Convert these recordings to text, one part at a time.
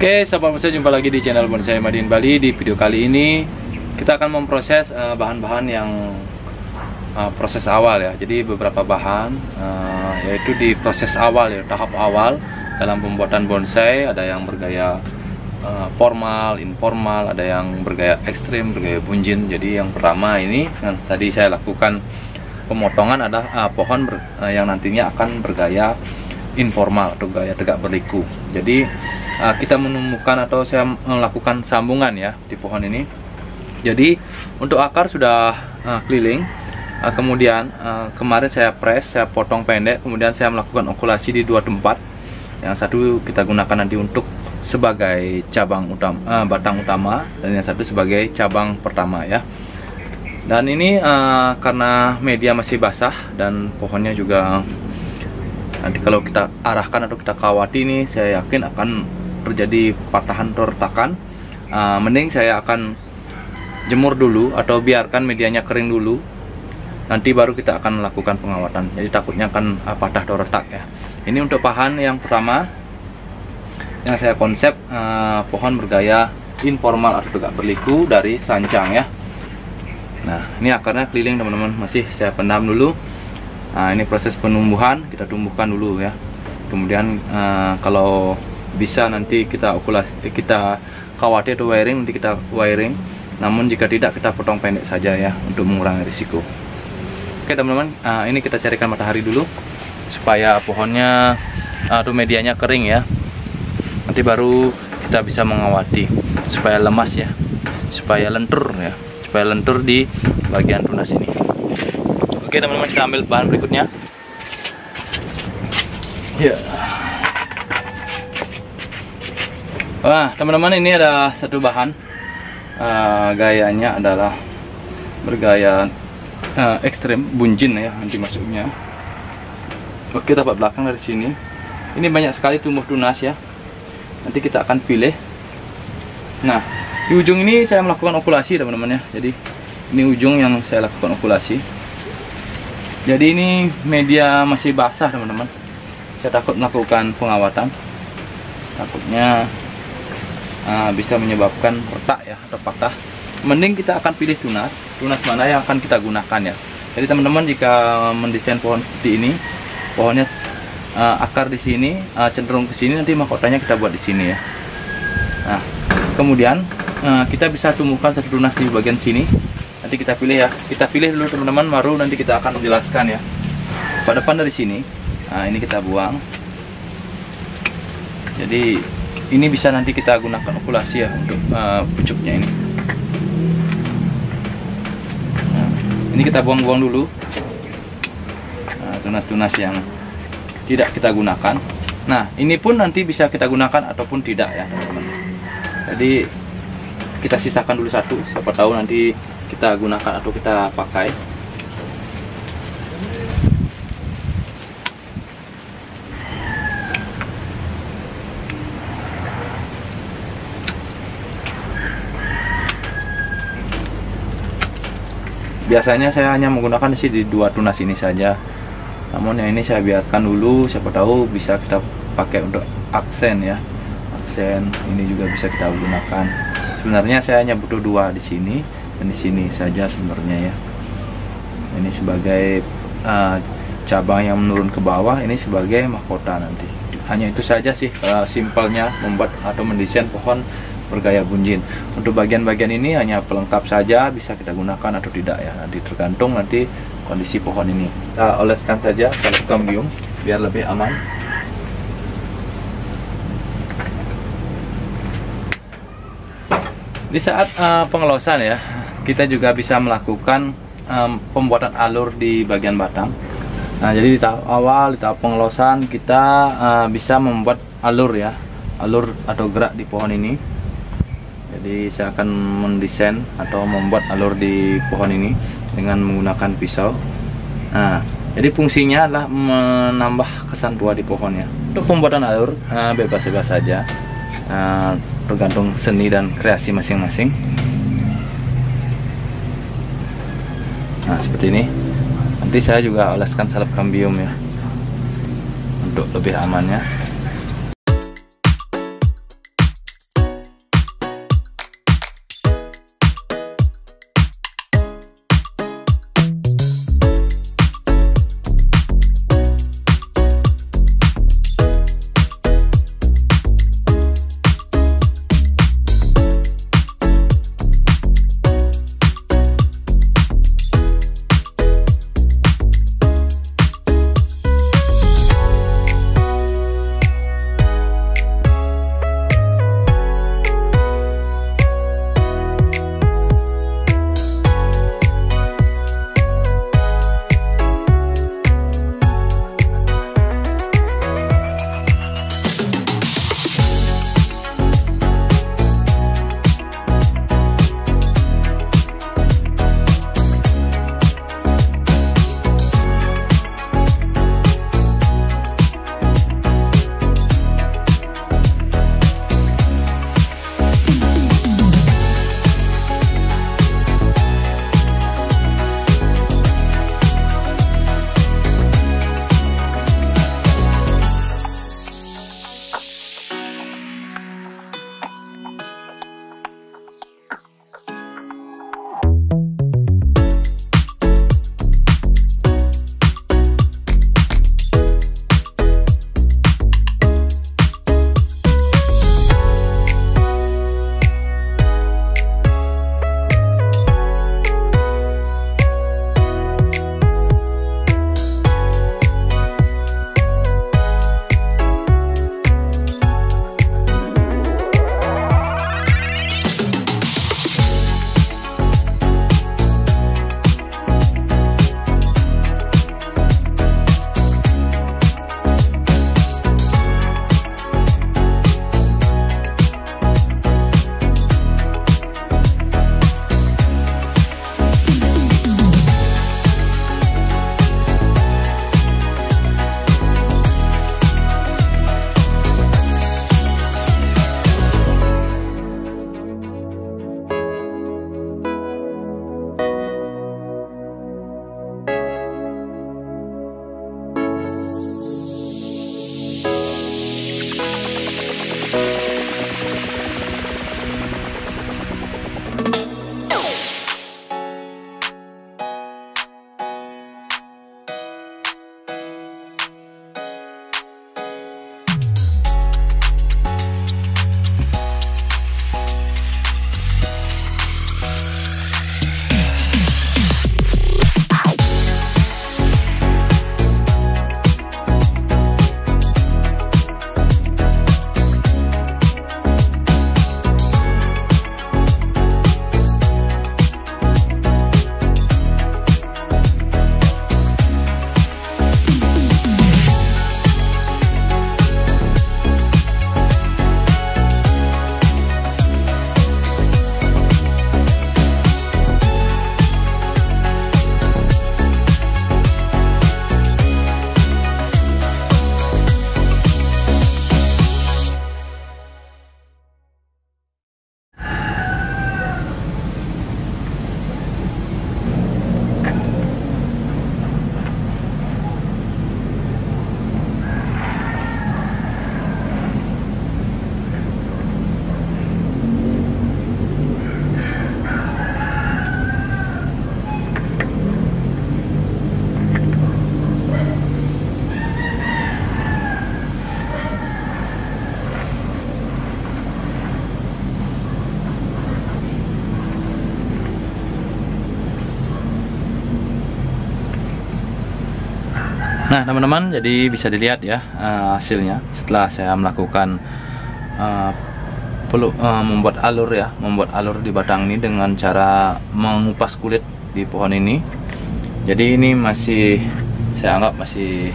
Oke, sahabat bonsai, jumpa lagi di channel Bonsai Made in Bali. Di video kali ini kita akan memproses bahan-bahan yang proses awal ya. Jadi beberapa bahan yaitu di proses awal ya, tahap awal dalam pembuatan bonsai. Ada yang bergaya formal, informal, ada yang bergaya ekstrim, bergaya bunjin. Jadi yang pertama ini yang tadi saya lakukan pemotongan adalah pohon yang nantinya akan bergaya informal atau gaya tegak berliku. Jadi kita menemukan atau saya melakukan sambungan ya di pohon ini. Jadi untuk akar sudah keliling, kemudian kemarin saya press, saya potong pendek, kemudian saya melakukan okulasi di dua tempat. Yang satu kita gunakan nanti untuk sebagai cabang utama, batang utama, dan yang satu sebagai cabang pertama ya. Dan ini karena media masih basah dan pohonnya juga nanti kalau kita arahkan atau kita kawati ini, saya yakin akan terjadi patahan atau retakan. Mending saya akan jemur dulu atau biarkan medianya kering dulu, nanti baru kita akan melakukan pengawatan. Jadi takutnya akan patah atau retak ya. Ini untuk bahan yang pertama yang saya konsep, pohon bergaya informal atau tegak berliku dari sancang ya. Nah, ini akarnya keliling teman-teman, masih saya pendam dulu. Nah, ini proses penumbuhan, kita tumbuhkan dulu ya. Kemudian kalau bisa nanti kita okulasi, kita kawati atau wiring, nanti kita wiring. Namun jika tidak, kita potong pendek saja ya untuk mengurangi risiko. Oke teman-teman, ini kita carikan matahari dulu supaya pohonnya atau medianya kering ya. Nanti baru kita bisa mengawati supaya lemas ya, supaya lentur ya, supaya lentur di bagian tunas ini. Oke teman-teman, kita ambil bahan berikutnya ya. Wah teman-teman, ini ada satu bahan, gayanya adalah bergaya ekstrem bunjin ya, nanti masuknya. Oke, tapak belakang dari sini. Ini banyak sekali tumbuh tunas ya. Nanti kita akan pilih. Nah, di ujung ini saya melakukan okulasi teman-teman ya. Jadi ini ujung yang saya lakukan okulasi. Jadi ini media masih basah teman-teman. Saya takut melakukan pengawatan, takutnya bisa menyebabkan retak ya atau patah. Mending kita akan pilih tunas mana yang akan kita gunakan ya. Jadi teman-teman, jika mendesain pohon seperti ini, pohonnya akar di sini cenderung ke sini, nanti mahkotanya kita buat di sini ya. Nah, kemudian kita bisa tumbuhkan satu tunas di bagian sini. Nanti kita pilih ya. Kita pilih dulu teman-teman, baru nanti kita akan menjelaskan ya. Pada depan dari sini, nah ini kita buang. Jadi ini bisa nanti kita gunakan okulasi ya untuk pucuknya ini. Nah, ini kita buang-buang dulu tunas-tunas yang tidak kita gunakan. Nah, ini pun nanti bisa kita gunakan ataupun tidak ya teman-teman. Jadi kita sisakan dulu satu, siapa tahu nanti kita gunakan atau kita pakai. Biasanya saya hanya menggunakan di dua tunas ini saja. Namun yang ini saya biarkan dulu, siapa tahu bisa kita pakai untuk aksen ya. Aksen ini juga bisa kita gunakan. Sebenarnya saya hanya butuh dua di sini dan di sini saja sebenarnya ya. Ini sebagai cabang yang menurun ke bawah, ini sebagai mahkota nanti. Hanya itu saja sih simpelnya membuat atau mendesain pohon bergaya bunjin. Untuk bagian-bagian ini hanya pelengkap saja, bisa kita gunakan atau tidak ya. Nanti tergantung nanti kondisi pohon ini. Kita oleskan saja salep kambium biar lebih aman. Di saat pengelosan ya, kita juga bisa melakukan pembuatan alur di bagian batang. Nah, jadi di tahap awal, di tahap pengelosan, kita bisa membuat alur ya, alur atau gerak di pohon ini. Jadi saya akan mendesain atau membuat alur di pohon ini dengan menggunakan pisau. Nah, jadi fungsinya adalah menambah kesan tua di pohonnya. Untuk pembuatan alur bebas-bebas saja, tergantung seni dan kreasi masing-masing. Nah, seperti ini. Nanti saya juga oleskan salep kambium ya, untuk lebih amannya. Nah teman-teman, jadi bisa dilihat ya hasilnya setelah saya melakukan membuat alur di batang ini dengan cara mengupas kulit di pohon ini. Jadi ini masih saya anggap masih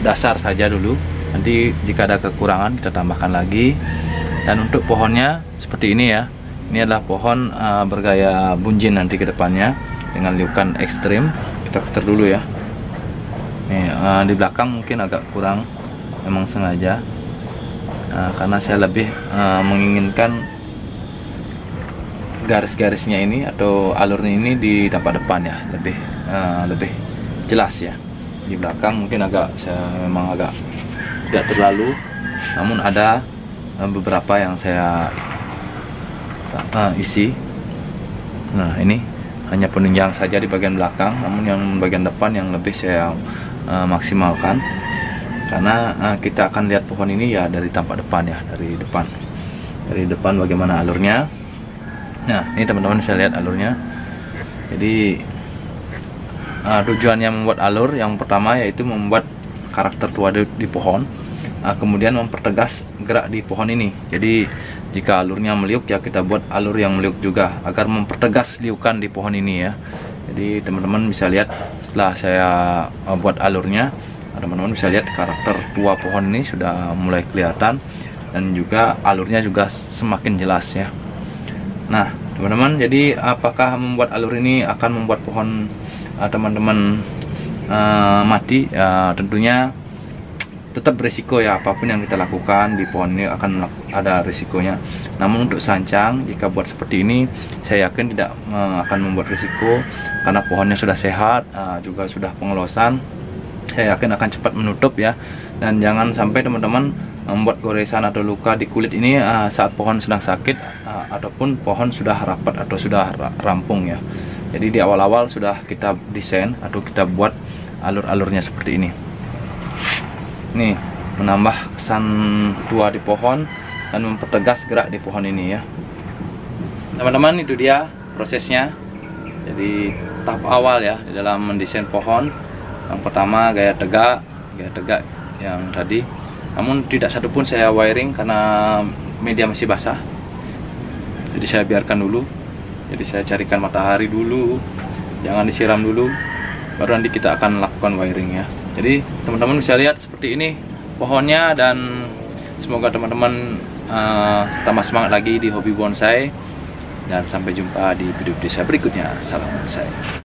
dasar saja dulu. Nanti jika ada kekurangan kita tambahkan lagi. Dan untuk pohonnya seperti ini ya. Ini adalah pohon bergaya bunjin nanti ke depannya dengan liukan ekstrim. Kita putar dulu ya. Nih, di belakang mungkin agak kurang, memang sengaja karena saya lebih menginginkan garis-garisnya ini atau alurnya ini di tampak depan ya, lebih jelas ya. Di belakang mungkin memang agak tidak terlalu, namun ada beberapa yang saya isi. Nah ini hanya penunjang saja di bagian belakang, namun yang bagian depan yang lebih saya maksimalkan, karena kita akan lihat pohon ini ya dari tampak depan ya, dari depan bagaimana alurnya. Nah ini teman-teman bisa lihat alurnya. Jadi tujuannya membuat alur yang pertama yaitu membuat karakter tua di pohon, kemudian mempertegas gerak di pohon ini. Jadi jika alurnya meliuk ya kita buat alur yang meliuk juga agar mempertegas liukan di pohon ini ya. Jadi teman-teman bisa lihat setelah saya buat alurnya, teman-teman bisa lihat karakter tua pohon ini sudah mulai kelihatan dan juga alurnya juga semakin jelas ya. Nah teman-teman, jadi apakah membuat alur ini akan membuat pohon teman-teman mati? Tentunya tetap berisiko ya, apapun yang kita lakukan di pohon ini akan ada risikonya. Namun untuk sancang, jika buat seperti ini saya yakin tidak akan membuat risiko, karena pohonnya sudah sehat, juga sudah pengelosan. Saya yakin akan cepat menutup ya. Dan jangan sampai teman-teman membuat goresan atau luka di kulit ini saat pohon sedang sakit ataupun pohon sudah rapat atau sudah rampung ya. Jadi di awal-awal sudah kita desain atau kita buat alur-alurnya seperti ini. Nih, menambah kesan tua di pohon dan mempertegas gerak di pohon ini ya. Teman-teman, itu dia prosesnya. Jadi tahap awal ya di dalam mendesain pohon. Yang pertama gaya tegak yang tadi. Namun tidak satupun saya wiring karena media masih basah. Jadi saya biarkan dulu. Jadi saya carikan matahari dulu, jangan disiram dulu, baru nanti kita akan lakukan wiring ya. Jadi teman-teman bisa lihat seperti ini pohonnya, dan semoga teman-teman tambah semangat lagi di hobi bonsai, dan sampai jumpa di video saya berikutnya. Salam bonsai.